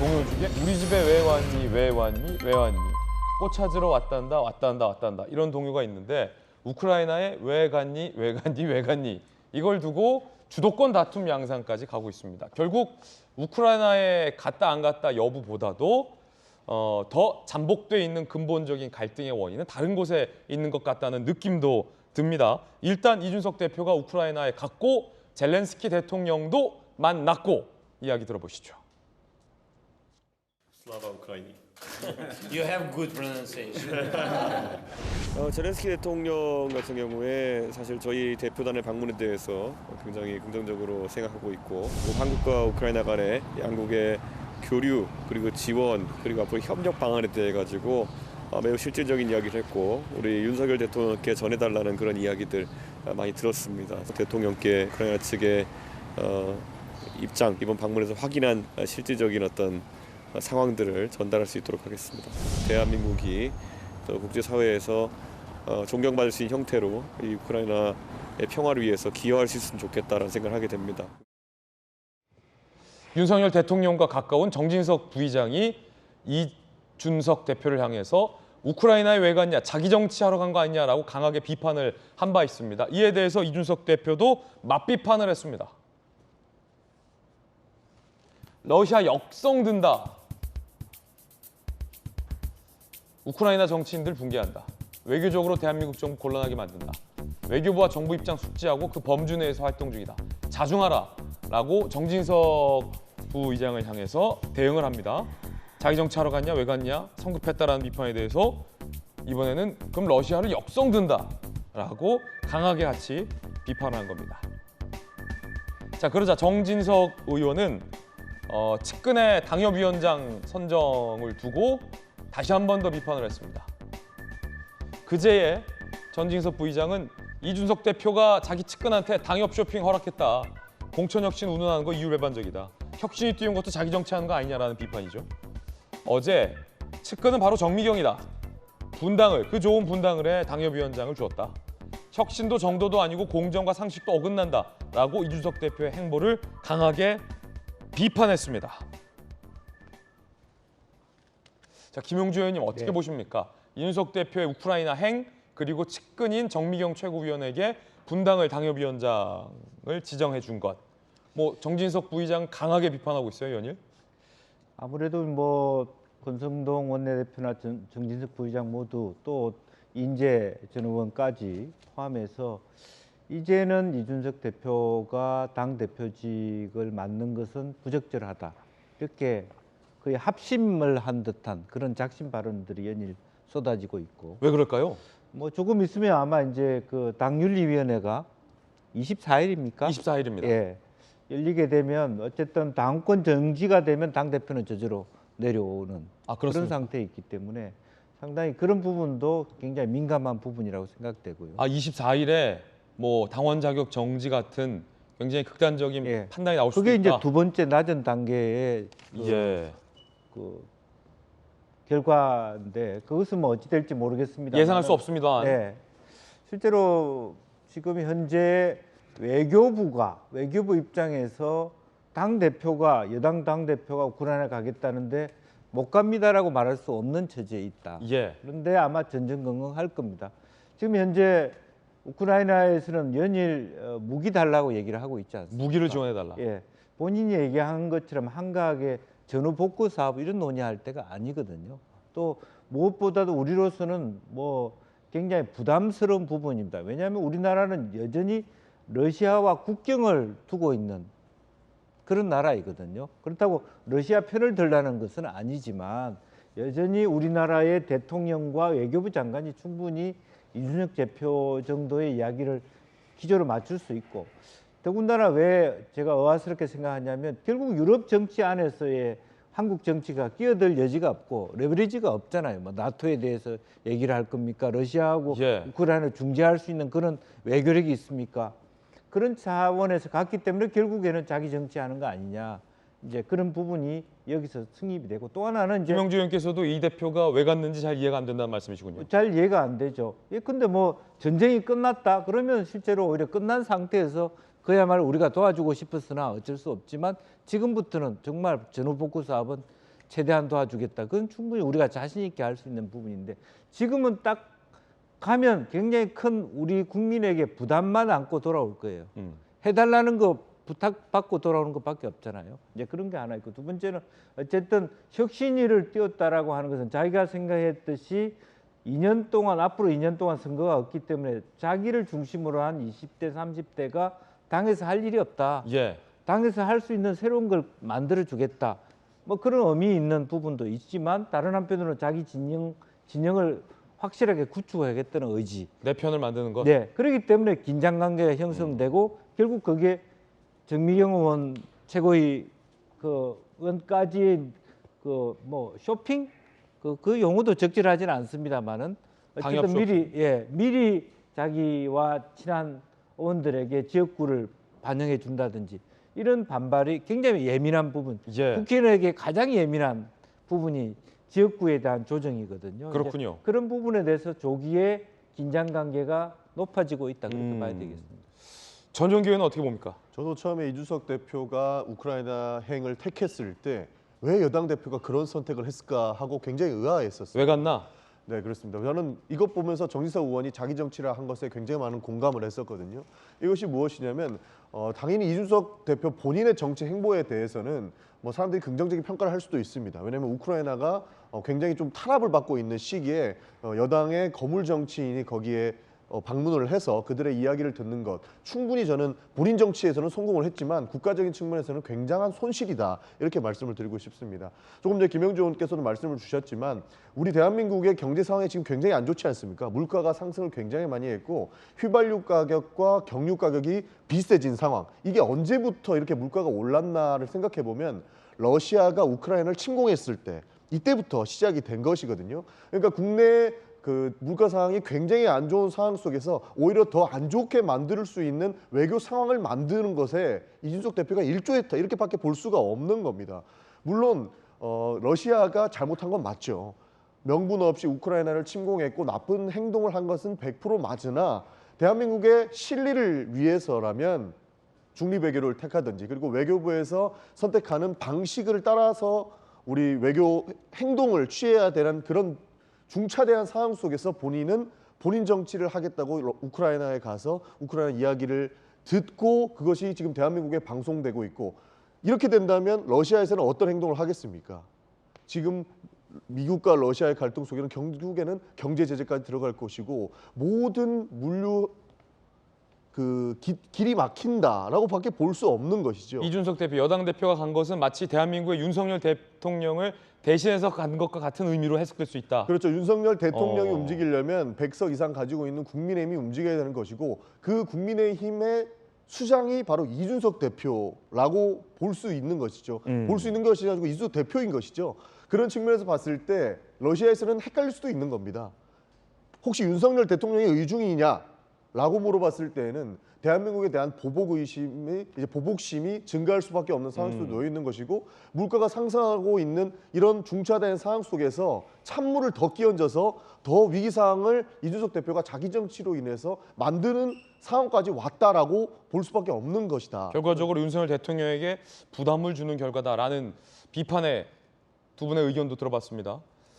동요 중에 우리 집에 왜 왔니 왜 왔니 왜 왔니 꽃 찾으러 왔단다 왔단다 왔단다 이런 동요가 있는데 우크라이나에 왜 갔니 왜 갔니 왜 갔니 이걸 두고 주도권 다툼 양상까지 가고 있습니다. 결국 우크라이나에 갔다 안 갔다 여부보다도 더 잠복돼 있는 근본적인 갈등의 원인은 다른 곳에 있는 것 같다는 느낌도 듭니다. 일단 이준석 대표가 우크라이나에 갔고 젤렌스키 대통령도 만났고 이야기 들어보시죠. Slava Ukraini. You have good pronunciation. 젤렌스키 대통령 같은 경우에 사실 저희 대표단의 방문에 대해서 굉장히 긍정적으로 생각하고 있고 한국과 우크라이나 간의 양국의 교류 그리고 지원 그리고 앞으로 협력 방안에 대해 가지고 매우 실질적인 이야기를 했고 우리 윤석열 대통령께 전해달라는 그런 이야기들 많이 들었습니다. 대통령께 우크라이나 측의 입장 이번 방문에서 확인한 실질적인 어떤 상황들을 전달할 수 있도록 하겠습니다. 대한민국이 또 국제사회에서 존경받을 수 있는 형태로 이 우크라이나의 평화를 위해서 기여할 수 있으면 좋겠다라는 생각을 하게 됩니다. 윤석열 대통령과 가까운 정진석 부의장이 이준석 대표를 향해서 우크라이나에 왜 갔냐, 자기 정치하러 간 거 아니냐라고 강하게 비판을 한 바 있습니다. 이에 대해서 이준석 대표도 맞비판을 했습니다. 러시아 역성 든다. 우크라이나 정치인들 붕괴한다. 외교적으로 대한민국 정부 곤란하게 만든다. 외교부와 정부 입장 숙지하고 그 범주 내에서 활동 중이다. 자중하라 라고 정진석 부의장을 향해서 대응을 합니다. 자기 정치하러 갔냐 왜 갔냐 성급했다라는 비판에 대해서 이번에는 그럼 러시아를 역성든다 라고 강하게 같이 비판한 겁니다. 자, 그러자 정진석 의원은 측근의 당협위원장 선정을 두고 다시 한 번 더 비판을 했습니다. 그제에 정진석 부의장은 이준석 대표가 자기 측근한테 당협 쇼핑 허락했다. 공천 혁신 운운하는 거 이율배반적이다. 혁신이 띄운 것도 자기 정치하는 거 아니냐라는 비판이죠. 어제 측근은 바로 정미경이다. 그 좋은 분당을 해 당협위원장을 주었다. 혁신도 정도도 아니고 공정과 상식도 어긋난다라고 이준석 대표의 행보를 강하게 비판했습니다. 자, 김용주 의원님 어떻게 보십니까? 이준석 대표의 우크라이나 행 그리고 측근인 정미경 최고위원에게 분당을 당협위원장을 지정해 준 것. 뭐 정진석 부의장 강하게 비판하고 있어요, 연일? 아무래도 뭐 권성동 원내대표나 정진석 부의장 모두 또 인재 전 의원까지 포함해서 이제는 이준석 대표가 당 대표직을 맡는 것은 부적절하다. 이렇게 거의 합심을 한 듯한 그런 작심 발언들이 연일 쏟아지고 있고. 왜 그럴까요? 뭐 조금 있으면 아마 이제 그 당윤리위원회가 24일입니까? 24일입니다. 예. 열리게 되면 어쨌든 당권 정지가 되면 당 대표는 저절로 내려오는 그런 상태에 있기 때문에 상당히 그런 부분도 굉장히 민감한 부분이라고 생각되고요. 24일에 뭐 당원 자격 정지 같은 굉장히 극단적인 판단이 나올 수도 있다. 그게 이제 두 번째 낮은 단계의 그 결과인데 그것은 뭐 어찌 될지 모르겠습니다. 예상할 수 없습니다. 네. 실제로 지금 현재 외교부 입장에서 여당 당대표가 우크라이나 가겠다는데 못 갑니다라고 말할 수 없는 처지에 있다. 그런데 아마 전전긍긍할 겁니다. 지금 현재 우크라이나에서는 연일 무기 달라고 얘기를 하고 있지 않습니까? 무기를 지원해달라. 예, 본인이 얘기한 것처럼 한가하게 전후 복구 사업 이런 논의할 때가 아니거든요. 또 무엇보다도 우리로서는 뭐 굉장히 부담스러운 부분입니다. 왜냐하면 우리나라는 여전히 러시아와 국경을 두고 있는 그런 나라이거든요. 그렇다고 러시아 편을 들라는 것은 아니지만 여전히 우리나라의 대통령과 외교부 장관이 충분히 이준석 대표 정도의 이야기를 기조로 맞출 수 있고 더군다나 왜 제가 의아스럽게 생각하냐면 결국 유럽 정치 안에서의 한국 정치가 끼어들 여지가 없고 레버리지가 없잖아요. 뭐 나토에 대해서 얘기를 할 겁니까? 러시아하고 우크라이나를 중재할 수 있는 그런 외교력이 있습니까? 그런 차원에서 갔기 때문에 결국에는 자기 정치하는 거 아니냐. 이제 그런 부분이 여기서 승립이 되고 또 하나는 이제 김영주 의원께서도 이 대표가 왜 갔는지 잘 이해가 안 된다는 말씀이시군요. 잘 이해가 안 되죠. 근데 뭐 전쟁이 끝났다 그러면 실제로 오히려 끝난 상태에서 그야말로 우리가 도와주고 싶었으나 어쩔 수 없지만 지금부터는 정말 전후 복구 사업은 최대한 도와주겠다. 그건 충분히 우리가 자신 있게 할 수 있는 부분인데 지금은 딱 가면 굉장히 큰 우리 국민에게 부담만 안고 돌아올 거예요. 해달라는 거 부탁받고 돌아오는 것밖에 없잖아요. 이제 그런 게 하나 있고 두 번째는 어쨌든 혁신위를 띄웠다라고 하는 것은 자기가 생각했듯이 2년 동안 앞으로 2년 동안 선거가 없기 때문에 자기를 중심으로 한 20대 30대가 당에서 할 일이 없다. 예. 당에서 할 수 있는 새로운 걸 만들어 주겠다. 뭐 그런 의미 있는 부분도 있지만 다른 한편으로는 자기 진영을 확실하게 구축하겠다는 의지. 내 편을 만드는 것. 네, 그렇기 때문에 긴장 관계가 형성되고 결국 그게 정미경 의원 최고위 그 의원까지의 그 뭐 쇼핑 그 용어도 적절하지는 않습니다만은 당협 어쨌든 미리 자기와 친한 의원들에게 지역구를 반영해 준다든지 이런 반발이 굉장히 예민한 부분. 예. 국회의원에게 가장 예민한 부분이 지역구에 대한 조정이거든요. 그렇군요. 이제 그런 부분에 대해서 조기에 긴장 관계가 높아지고 있다 그렇게 봐야 되겠습니다. 전종기 의원은 어떻게 봅니까? 저도 처음에 이준석 대표가 우크라이나 행을 택했을 때 왜 여당 대표가 그런 선택을 했을까 하고 굉장히 의아했었어요. 왜 갔나? 네, 그렇습니다. 저는 이것 보면서 정진석 의원이 자기 정치를 한 것에 굉장히 많은 공감을 했었거든요. 이것이 무엇이냐면 당연히 이준석 대표 본인의 정치 행보에 대해서는 뭐 사람들이 긍정적인 평가를 할 수도 있습니다. 왜냐하면 우크라이나가 굉장히 좀 탄압을 받고 있는 시기에 여당의 거물 정치인이 거기에 방문을 해서 그들의 이야기를 듣는 것 충분히 저는 본인 정치에서는 성공을 했지만 국가적인 측면에서는 굉장한 손실이다 이렇게 말씀을 드리고 싶습니다. 조금 전에 김영주 의원께서도 말씀을 주셨지만 우리 대한민국의 경제 상황이 지금 굉장히 안 좋지 않습니까? 물가가 상승을 굉장히 많이 했고 휘발유 가격과 경유 가격이 비슷해진 상황. 이게 언제부터 이렇게 물가가 올랐나를 생각해 보면 러시아가 우크라이나를 침공했을 때 이때부터 시작이 된 것이거든요. 그러니까 국내 그 물가 상황이 굉장히 안 좋은 상황 속에서 오히려 더 안 좋게 만들 수 있는 외교 상황을 만드는 것에 이준석 대표가 일조했다 이렇게밖에 볼 수가 없는 겁니다. 물론 러시아가 잘못한 건 맞죠. 명분 없이 우크라이나를 침공했고 나쁜 행동을 한 것은 100% 맞으나 대한민국의 실리를 위해서라면 중립외교를 택하든지 그리고 외교부에서 선택하는 방식을 따라서 우리 외교 행동을 취해야 되는 그런 중차대한 상황 속에서 본인은 본인 정치를 하겠다고 우크라이나에 가서 우크라이나 이야기를 듣고 그것이 지금 대한민국에 방송되고 있고 이렇게 된다면 러시아에서는 어떤 행동을 하겠습니까? 지금 미국과 러시아의 갈등 속에는 결국에는 경제 제재까지 들어갈 것이고 모든 물류 길이 막힌다라고 밖에 볼 수 없는 것이죠. 이준석 대표, 여당 대표가 간 것은 마치 대한민국의 윤석열 대통령을 대신해서 간 것과 같은 의미로 해석될 수 있다. 그렇죠. 윤석열 대통령이 움직이려면 100석 이상 가지고 있는 국민의힘이 움직여야 되는 것이고 그 국민의힘의 수장이 바로 이준석 대표라고 볼 수 있는 것이죠. 볼 수 있는 것이 아니고 이준석 대표인 것이죠. 그런 측면에서 봤을 때 러시아에서는 헷갈릴 수도 있는 겁니다. 혹시 윤석열 대통령이 의중이냐라고 물어봤을 때에는 대한민국에 대한 보복심이 증가할 수밖에 없는 상황 속에 놓여 있는 것이고 물가가 상승하고 있는 이런 중차대한 상황 속에서 찬물을 더 끼얹어서 더 위기 상황을 이준석 대표가 자기 정치로 인해서 만드는 상황까지 왔다라고 볼 수밖에 없는 것이다. 결과적으로 윤석열 대통령에게 부담을 주는 결과다라는 비판의 두 분의 의견도 들어봤습니다.